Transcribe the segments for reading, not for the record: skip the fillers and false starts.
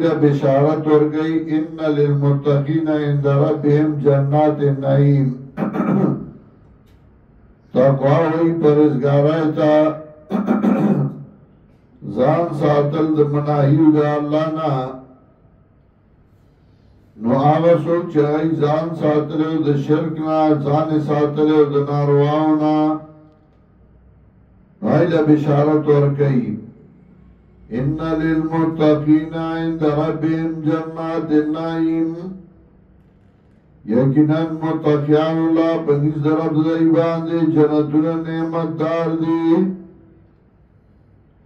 ایلا بشارت ورگئی ان للمتقین عند ربهم جنات النعیم تقوی وی پرزگارائی تا زان ساتل د مناهیو دا اللہ نا نو آغا سوک چاہی زان ساتلیو دا شرکنا زان ساتلیو دا نارواؤنا نو ایلا بشارت ورگئی ان للمتقین عند ربهم جنات النعیم یقینا متقیان اللہ پنیز رب دائیبان دے جنتون نعمت دار دی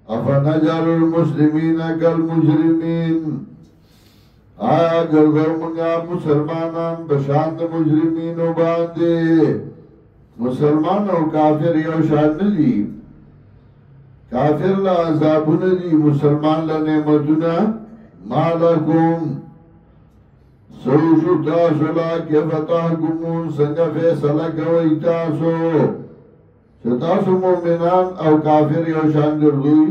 افنجر المسلمین کالمجرمین آیا گردو منگا مسلمانان بشاند مجرمینو باندے مسلمان و کافر یو شان ندی کافر لا عذابون دی مسلمان لا نعمتنا مالکم سوشو تاسو لا کفتح گمون سنگا فیصلہ کوئی تاسو ستاسو مومنان او کافر یو شان گردوی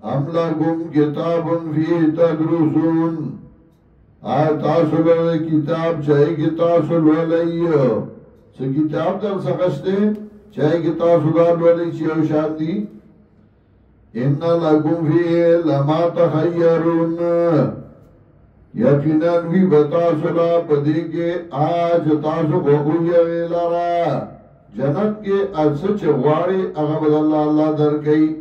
ام لکم کتابن فی تدرسون آیا تاسو لے کتاب چاہی کہ تاسو لولی سو کتاب در سخشتے چاہے کہ تاسو دار والی چیو شان دی ان لکم فی لما تخیرون یقیناً بھی بتاسو لا پدی کے آج تاسو خوخوی ویلارا جنت کے ارسچ غواری اغبد اللہ در گئی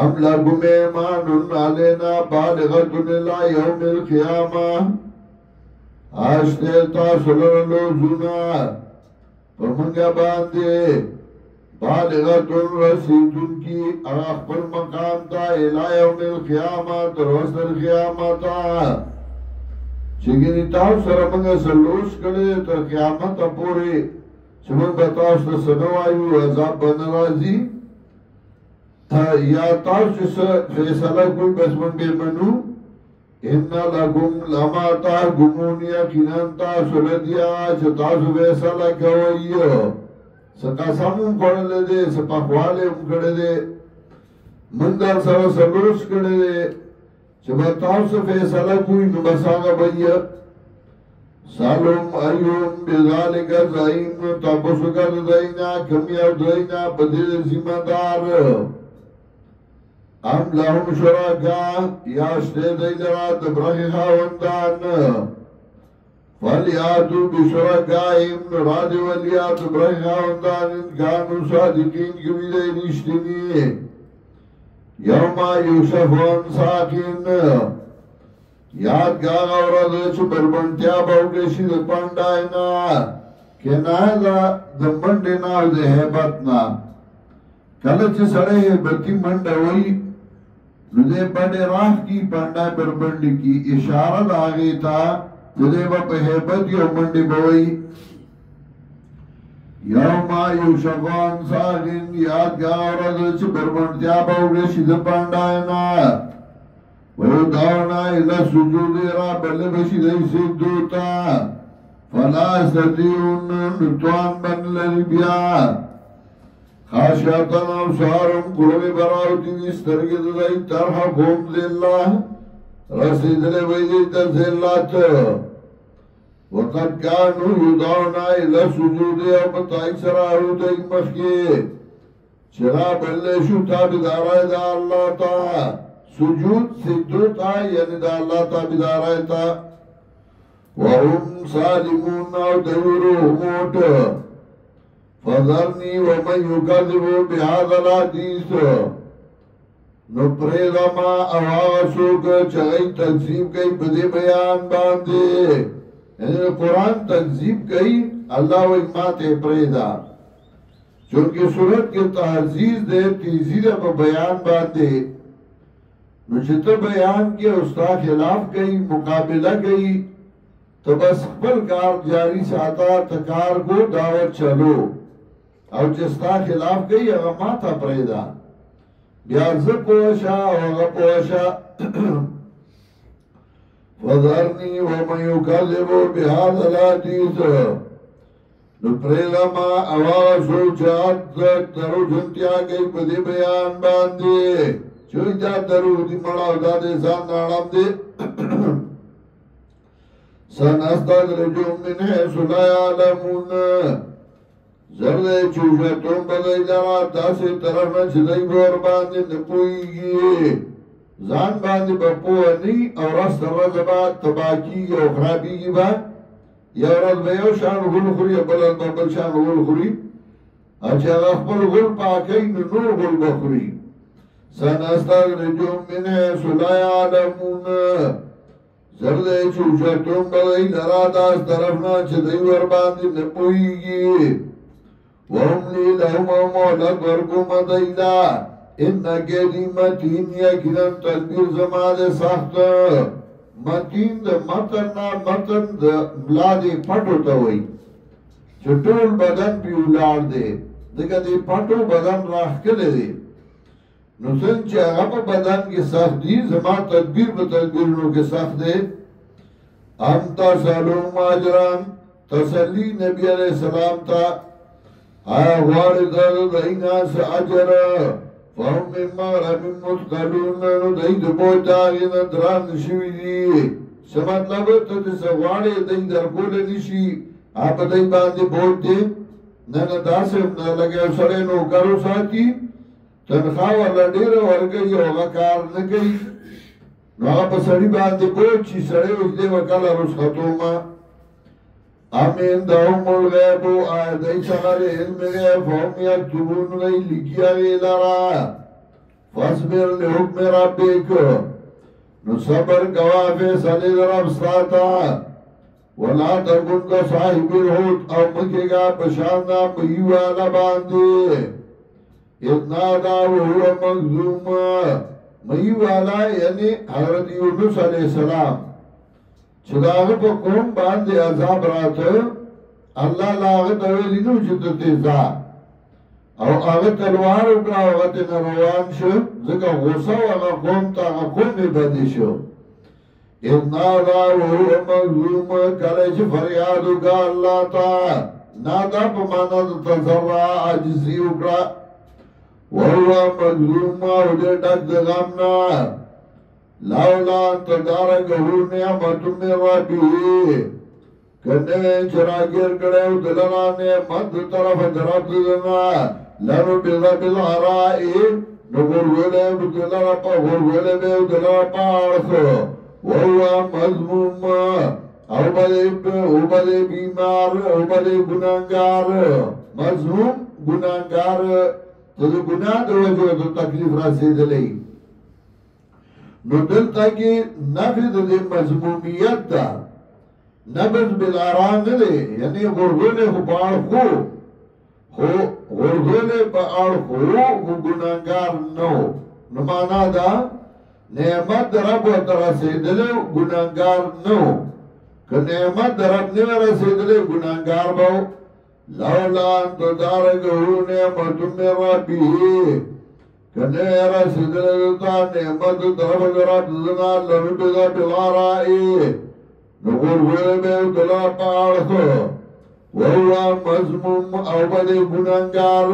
ام لکم ایمانن علینا بالغتن لا یوم القیامہ آج تے تاسو لرلو زنا پرمنگا باندے بالغتن رسیدن کی اخبر مقام تا الہ یوم القیامت روزر قیامتا چگنی تاو سرمنگا سلوش کرے تر قیامت پوری چمن بتاوش تا سنوائیو عذاب بن رازی یا تاو چس فیصلہ کوئی بس من بے منو اِنَّا لَكُمْ لَمَا تَحْكُمُونَ یقیناً تاسو لدیا چه تاسو فیصلہ کوئی سقاسمون کرده دے سپاکوالے کرده دے من در سر سلوش کرده دے چه با تاسو فیصلہ کوئی نبساگا بھئی سالم ایوم بذالک زعیم تپسو کرد دینا کمی او دینا بدل ذمہ دار ام لهم شرکا یاشتے دیلرا دبرخ خاوندان ولیاتو بشرکائیم نراد ولیاتو برخ خاوندان انکانو صادقین کبھی دی نشتنی یوما یوشفون ساکین یادگار اورد چو بربنتیا باوگشی دی پاندائنا کنای دا دمبندنا دی حیبتنا کلچ سڑے حیبتی مندوئی نو دے بڑے راہ کی پاندائی بربند کی اشارت آگئی تا تدے با پہیبت یو منڈی بوئی یوما یوشفان ساگن یادگار رضا چھ بربندتیا باوگشی دی پاندائنا ویو داونا الہ سجود را بلے بشی دی سیدوتا فلا استطیعون نتوان بن لری بیا خاشعتن ابصارهم قلوب براوتی استرگی دائی ترحقهم ذلہ رسید لے ویدی تر ذلات وقت کانو یدعونا الہ سجود ابتائی سراہو دیکھ مخی چرا بلے شو تابدارائی دا اللہ تا سجود سجدو تا یعنی دا اللہ تابدارائی تا وهم سالمون او دیورو موت فذرنی ومن یکذبو بهذا الحدیث نو پریدا ما اواسوک چگئی تکذیب کئی بدے بیان باندے یعنی قرآن تکذیب کئی اللہ و اکمات پریدا چونکہ صورت کے تحزیز دے تیزی دے پا بیان باندے نو چھتا بیان کے استا خلاف کئی مقابلہ کئی تو بس خپل کار جاری ساتا تکار کو دعوت چلو او چستا خلاف گئی اگا ماتا پریدا بیارز پوشا اگا پوشا فذرنی ومن یکذبو بهذا الحدیث نو پریدا ما آوازو چاہت ترو جنتیا گئی پدی بیان باندے چوی دا درو دی مڑاو دا دی زان نارم دی سنستدرجهم من حيث لا يعلمون زرد چوشتون بدای لرا داسی طرف نه چې دای ور باندې نه پوهیږي ځان باندې به پوه نی او راست ورځ به تباکیږي او خرابیږي به یو ورځ به یو شان غول خوري بل به بل شان غول خوري چې هغه خپل غول پاکي نو نور غول به خوري سنستدرجهم من حيث لا يعلمون زرد چوشتون بدای لرا داس طرف نه چې دای ور باندې نه پوهیږي وَأُمْلِي لَهُمْ وَمَوْلَدْ وَرْكُمَ دَيْلَا إِنَّ كَيْدِي مَتِينَ يَكِنًا تدبیر زما ده سخت متین ده متن نا متن ده ملا ده پټو ته وای چې ټول بدن پی ولار ده دغه ده پټو بدن راخکله ده نو څنګه چې هغه په بدن کې سخت دي زما تدبیر په تدبیرونو کې سخت ده انت سلام ماجران تسلی نبی علیہ السلام تا آیا غواری داد دینا سا عجر فهم من مغرب مستقلون نو دی دو بوتا غین دران شوی دی سمطلب تا تیسا غواری دی در کول نشی آپ دی باندی بوت دی نانا داسم نا لگے سڑے نو کرو ساتی تنخواہ والا دیر ورگئی ہوگا کار نگئی نو آپ سڑی باندی بوت چی سڑے اس دی وکالا رس خطوما امین دهم الغیب آیدی سغر علم غیب هم یکتبون غی لکیا غیلارا فاصبر لحکم ربک نو صبر گواہ فیصلی رب ساتا ولا تکن کا صاحب الحوت او مکے گا پشاندہ مہیوانا باندے اتنا دا وہو مغزوم مہیوانا یعنی حضرت یونس علیہ السلام چې دا هغه په قوم باندې عذاب راته الله لاغه ته ویلی نو چې ته تیزا او هغه تلوار وکړه هغه ته روان شو ځکه غوسه هغه قوم ته هغه قوم باندې شو ان الله هو مظلوم کله چې فریاد وکړه الله تا نادا په معنا د تزرع عجزي وکړه وهو مظلوم او دې ډک د غمنا لولا تدارکه نعمت من ربه کنه چراغیر کړه دلنا نعمت طرف درات دنا لنو بلا بالعراء نور وله بدلا په ور وله به دلا پاړخ وهو مذموم او بل بیمار او بل ګناګار مذموم ګناګار ته ګناه د وجه د تکلیف رسیدلې نو دلتا کی نفذ دی مضمومیت دا نبض بالاران نده یعنی غرغوله خو باڑ خو غرغوله باڑ خو گناہگار نو نمانا دا نعمت در رب و ترسیدلے گناہگار نو که نعمت در رب نو رسیدلے گناہگار باو لولا انتو دارگو نعمت من ربی کنه را سیدلتا نعمت طرف درات دنا لربدا بلارائی نغور ویلے دلا پاڑخو وہوا مضموم او بدے گناہگار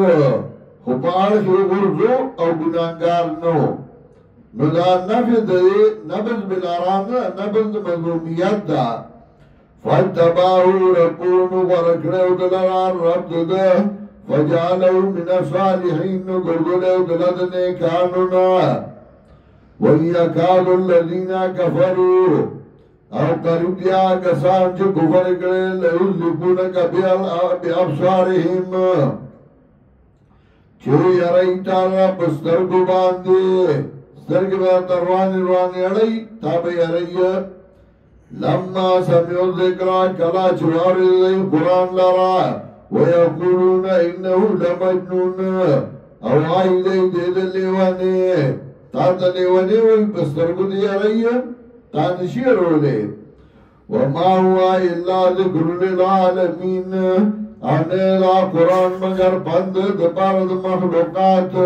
خو پاڑخو غرزو او گناہگار نو دا نفذ بلاران نفذ مظلومیت دا فاتباہو ربون ورکڑیو دلاران رب دا وجعلوا من الصالحين قرقلوا دلدن كانونا وَيَكَادُ الَّذِينَ كَفَرُوا او قریب دیا کسان چه کفر کرے لَيُزْلِقُونَكَ بِأَبْصَارِهِمْ چه یرائی تارا پسترگو باندے سترگ بیتا روانی اڑائی تاب یرائی لما سمیو ذکرہ کلا چواری دی قرآن لرا وَيَقُولُونَ إِنَّهُ لَمَجْنُونَ او آئی دی لیوانے تا لیوانے وی پسترگو دیا رئی تا نشیر ہو لے وَمَا هُوَ إِلَّا ذِكْرٌ لِلْعَالَمِينَ آنے دا قرآن مگر بند دپارد مخلوقات